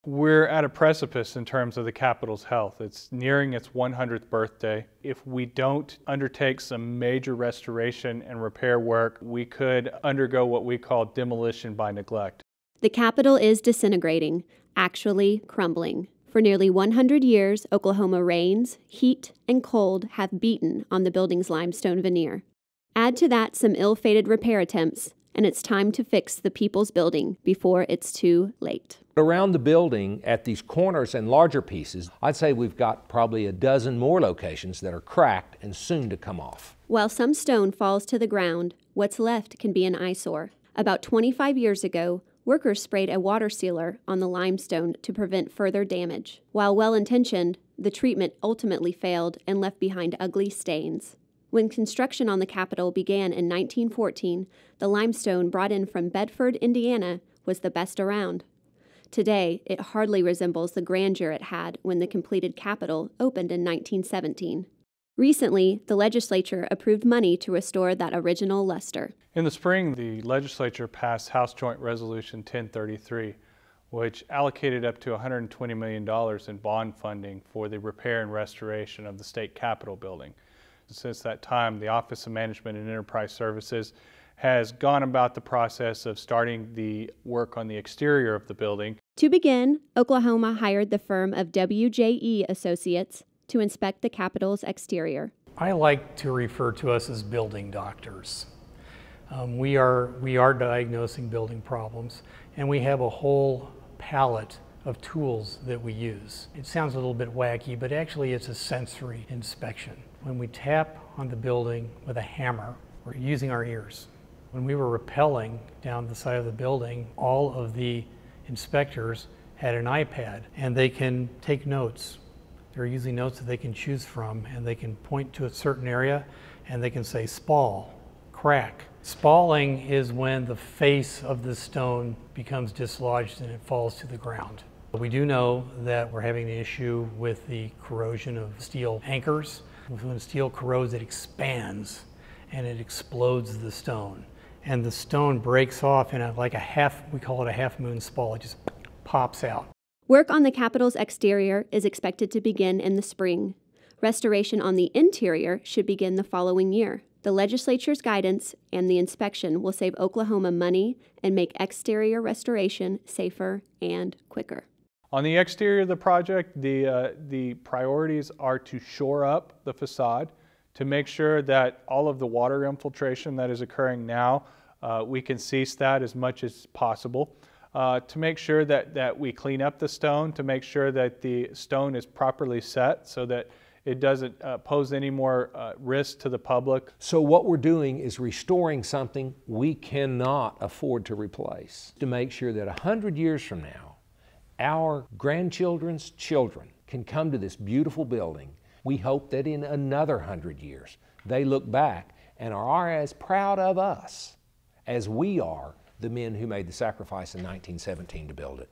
We're at a precipice in terms of the Capitol's health. It's nearing its 100th birthday. If we don't undertake some major restoration and repair work, we could undergo what we call demolition by neglect. The Capitol is disintegrating, actually crumbling. For nearly 100 years, Oklahoma rains, heat, and cold have beaten on the building's limestone veneer. Add to that some ill-fated repair attempts, and it's time to fix the people's building before it's too late. Around the building, at these corners and larger pieces, I'd say we've got probably a dozen more locations that are cracked and soon to come off. While some stone falls to the ground, what's left can be an eyesore. About 25 years ago, workers sprayed a water sealer on the limestone to prevent further damage. While well-intentioned, the treatment ultimately failed and left behind ugly stains. When construction on the Capitol began in 1914, the limestone brought in from Bedford, Indiana, was the best around. Today, it hardly resembles the grandeur it had when the completed Capitol opened in 1917. Recently, the legislature approved money to restore that original luster. In the spring, the legislature passed House Joint Resolution 1033, which allocated up to $120 million in bond funding for the repair and restoration of the state Capitol building. Since that time, the Office of Management and Enterprise Services has gone about the process of starting the work on the exterior of the building. To begin, Oklahoma hired the firm of WJE Associates to inspect the Capitol's exterior. I like to refer to us as building doctors. We are diagnosing building problems, and we have a whole palette of tools that we use. It sounds a little bit wacky, but actually it's a sensory inspection. When we tap on the building with a hammer, we're using our ears. When we were rappelling down the side of the building, all of the inspectors had an iPad, and they can take notes. They're using notes that they can choose from, and they can point to a certain area, and they can say spall, crack. Spalling is when the face of the stone becomes dislodged and it falls to the ground. We do know that we're having an issue with the corrosion of steel anchors. When steel corrodes, it expands and it explodes the stone. And the stone breaks off in we call it a half moon spall. It just pops out. Work on the Capitol's exterior is expected to begin in the spring. Restoration on the interior should begin the following year. The legislature's guidance and the inspection will save Oklahoma money and make exterior restoration safer and quicker. On the exterior of the project, the priorities are to shore up the facade, to make sure that all of the water infiltration that is occurring now, we can cease that as much as possible. To make sure that we clean up the stone, to make sure that the stone is properly set so that it doesn't pose any more risk to the public. So what we're doing is restoring something we cannot afford to replace, to make sure that 100 years from now, our grandchildren's children can come to this beautiful building. We hope that in another 100 years, they look back and are as proud of us as we are the men who made the sacrifice in 1917 to build it.